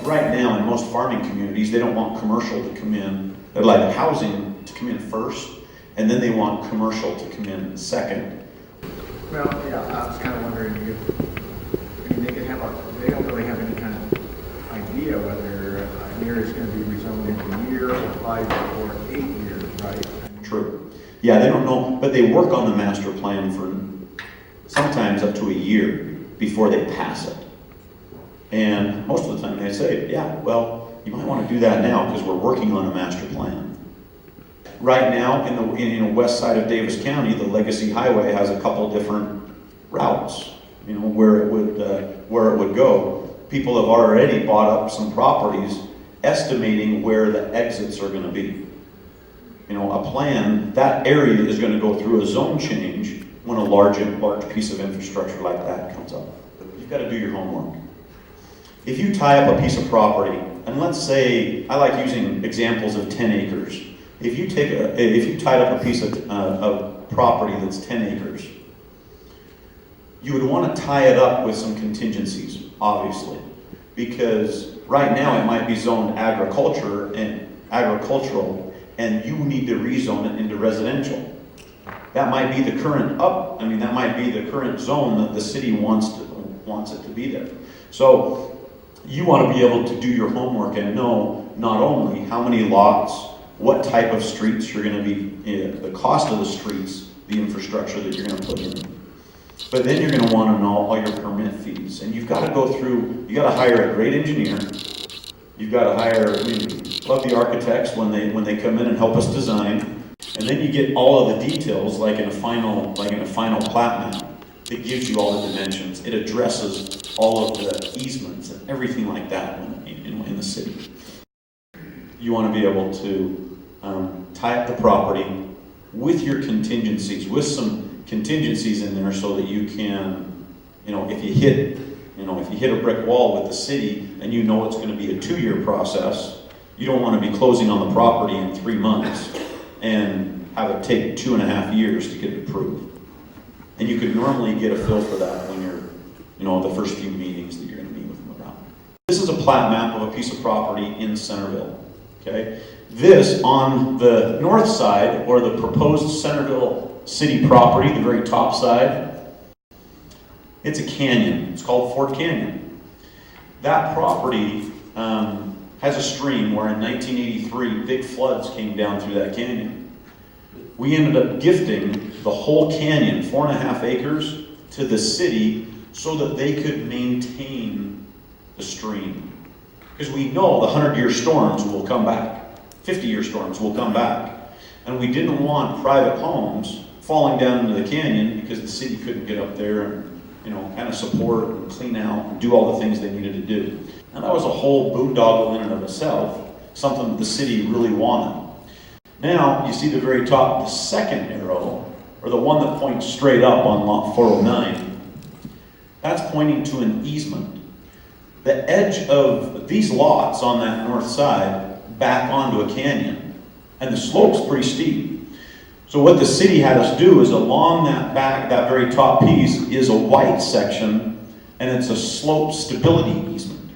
right now in most farming communities, they don't want commercial to come in. They'd like housing to come in first, and then they want commercial to come in second. Well, yeah, I was kind of wondering if, I mean, they don't really have any kind of idea whether an area is going to be rezoned in a year or 5 or 8 years, right? True. Yeah, they don't know, but they work on the master plan for sometimes up to a year before they pass it. And most of the time they say, yeah, well, you might want to do that now because we're working on a master plan. Right now, in the west side of Davis County, the Legacy Highway has a couple different routes, where it would go. People have already bought up some properties estimating where the exits are going to be. A plan, that area is going to go through a zone change when a large piece of infrastructure like that comes up. You've got to do your homework. If you tie up a piece of property, and let's say, I like using examples of 10 acres. If you tied up a piece of property that's 10 acres, you would want to tie it up with some contingencies, obviously, because right now it might be zoned agricultural, and you need to rezone it into residential. That might be the current that might be the current zone that the city wants it to be there. So you want to be able to do your homework and know not only how many lots, what type of streets you're going to be, the cost of the streets, the infrastructure that you're going to put in. But then you're going to want to know all your permit fees. And you've got to go through, you got to hire a great engineer. You've got to hire, love the architects when they come in and help us design. And then you get all of the details like in a final plat map. It gives you all the dimensions. It addresses all of the easements and everything like that in the city. You want to be able to tie up the property with your contingencies, with some contingencies in there so that you can, if you hit a brick wall with the city and it's going to be a 2-year process, you don't want to be closing on the property in 3 months and have it take 2.5 years to get it approved. And you could normally get a feel for that when you're, the first few meetings that you're going to meet with them about. This is a plat map of a piece of property in Centerville. Okay, this on the north side, or the proposed Centerville city property, the very top side, it's a canyon. It's called Fort Canyon. That property has a stream where in 1983 big floods came down through that canyon. We ended up gifting the whole canyon, 4.5 acres, to the city so that they could maintain the stream. Because we know the 100-year storms will come back, 50-year storms will come back. And we didn't want private homes falling down into the canyon because the city couldn't get up there and kind of support and clean out and do all the things they needed to do. And that was a whole boondoggle in and of itself, something that the city really wanted. Now, you see the very top, the second arrow, or the one that points straight up on lot 409, that's pointing to an easement. The edge of these lots on that north side back onto a canyon, and the slope's pretty steep. So what the city had us do is along that very top piece is a white section, and it's a slope stability easement.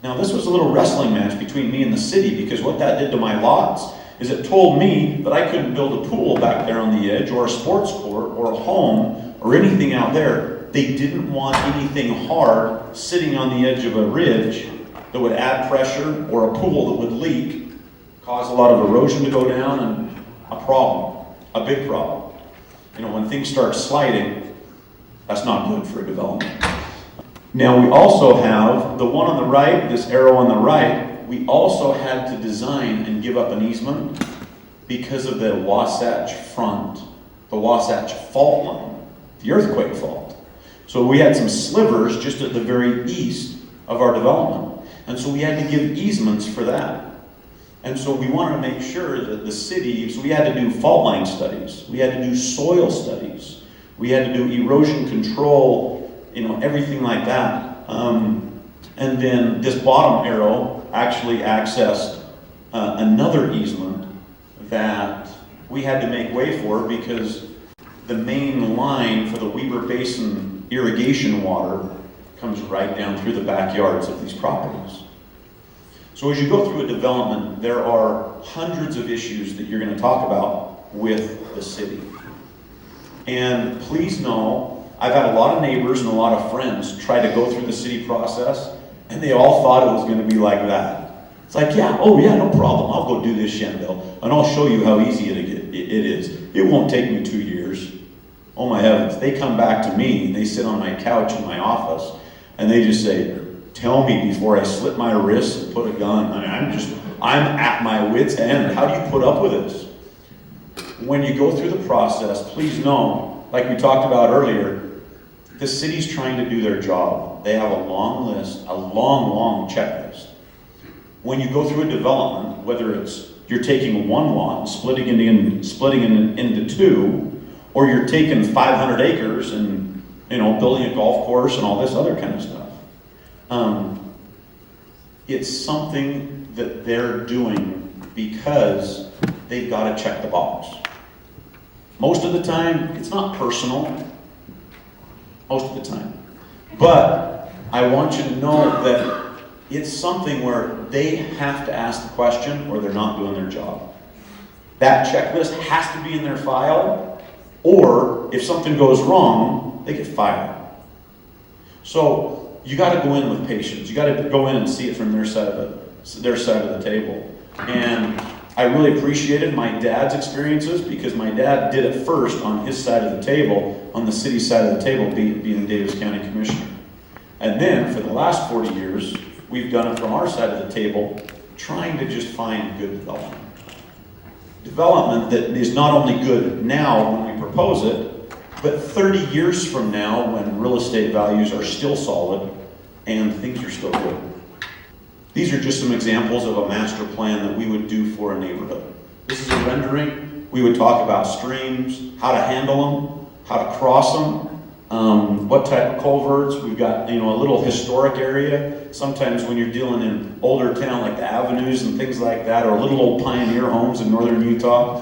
Now this was a little wrestling match between me and the city, because what that did to my lots is it told me that I couldn't build a pool back there on the edge, or a sports court, or a home, or anything out there. They didn't want anything hard sitting on the edge of a ridge that would add pressure, or a pool that would leak, cause a lot of erosion to go down, and a problem, a big problem. When things start sliding, that's not good for a development. Now we also have the one on the right, this arrow on the right, we also had to design and give up an easement because of the Wasatch Front, the Wasatch Fault line, the earthquake fault. So we had some slivers just at the very east of our development. And so we had to give easements for that. And so we wanted to make sure that the city, so we had to do fault line studies, we had to do soil studies, we had to do erosion control, everything like that. And then this bottom arrow actually accessed another easement that we had to make way for, because the main line for the Weber Basin irrigation water comes right down through the backyards of these properties. So as you go through a development, there are hundreds of issues that you're going to talk about with the city. And please know, I've had a lot of neighbors and a lot of friends try to go through the city process, and they all thought it was going to be like that. It's like, yeah, oh yeah, no problem. I'll go do this, Shandell, and I'll show you how easy it is. It won't take me 2 years. Oh my heavens. They come back to me, and they sit on my couch in my office, and they just say, tell me before I slit my wrists and put a gun. I mean, I'm at my wit's end. How do you put up with this? When you go through the process, please know, like we talked about earlier, the city's trying to do their job. They have a long list, a long checklist. When you go through a development, whether it's you're taking one lot and splitting it into two, or you're taking 500 acres and building a golf course and all this other kind of stuff. It's something that they're doing because they've got to check the box. Most of the time, it's not personal. Most of the time. But I want you to know that it's something where they have to ask the question or they're not doing their job. That checklist has to be in their file, or if something goes wrong, they get fired. So you got to go in with patience. You got to go in and see it from their side of the table. And I really appreciated my dad's experiences because my dad did it first on his side of the table, on the city side of the table, being Davis County Commissioner. And then for the last 40 years, we've done it from our side of the table, trying to just find good development. Development that is not only good now when we propose it, but 30 years from now, when real estate values are still solid and things are still good. These are just some examples of a master plan that we would do for a neighborhood. This is a rendering. We would talk about streams, how to handle them, how to cross them, what type of culverts. We've got a little historic area. Sometimes when you're dealing in older town like the avenues and things like that, or little old pioneer homes in northern Utah,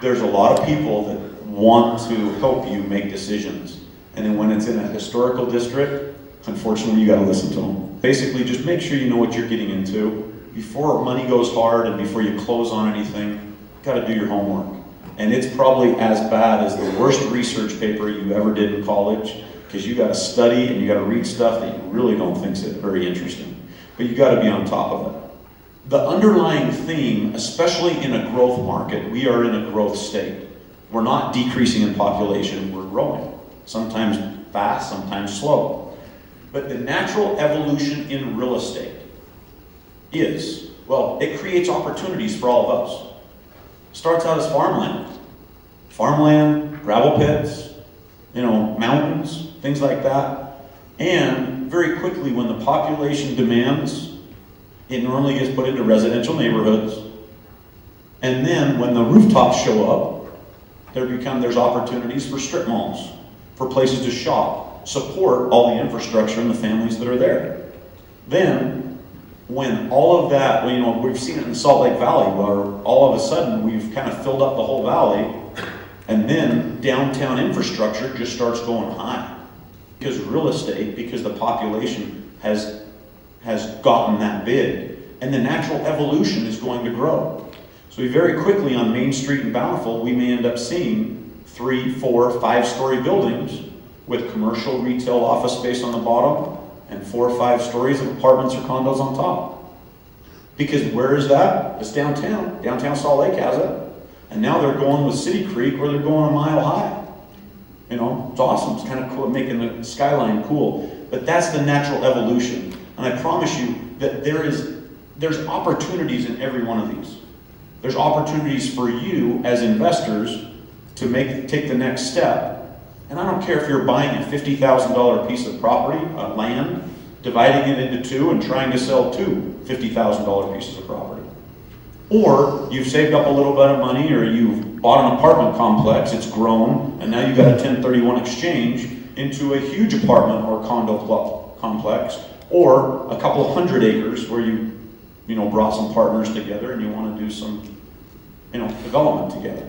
there's a lot of people that want to help you make decisions. And then when it's in a historical district, unfortunately, you got to listen to them. Basically, just make sure you know what you're getting into. Before money goes hard and before you close on anything, you got to do your homework. And it's probably as bad as the worst research paper you ever did in college, because you got to study and you got to read stuff that you really don't think is very interesting. But you got to be on top of it. The underlying theme, especially in a growth market, we are in a growth state. We're not decreasing in population, we're growing. Sometimes fast, sometimes slow. But the natural evolution in real estate is, it creates opportunities for all of us. Starts out as farmland. Farmland, gravel pits, mountains, things like that. And very quickly, when the population demands, it normally gets put into residential neighborhoods. And then when the rooftops show up, there's opportunities for strip malls, for places to shop, support all the infrastructure and the families that are there. Then, when all of that, we've seen it in Salt Lake Valley, where all of a sudden we've kind of filled up the whole valley, and then downtown infrastructure just starts going high. Because real estate, because the population has gotten that big, and the natural evolution is going to grow. So very quickly on Main Street in Bountiful, we may end up seeing 3, 4, 5-story buildings with commercial, retail, office space on the bottom, and 4 or 5 stories of apartments or condos on top. Because where is that? It's downtown. Downtown Salt Lake has it. And now they're going with City Creek, where they're going a mile high. It's awesome. It's kind of cool, making the skyline cool. But that's the natural evolution. And I promise you that there's opportunities in every one of these. There's opportunities for you as investors to take the next step. And I don't care if you're buying a $50,000 piece of property, land, dividing it into 2 and trying to sell 2 $50,000 pieces of property. Or you've saved up a little bit of money, or you've bought an apartment complex, it's grown, and now you've got a 1031 exchange into a huge apartment or condo complex, or a couple of 100 acres where you brought some partners together and you want to do some, development together.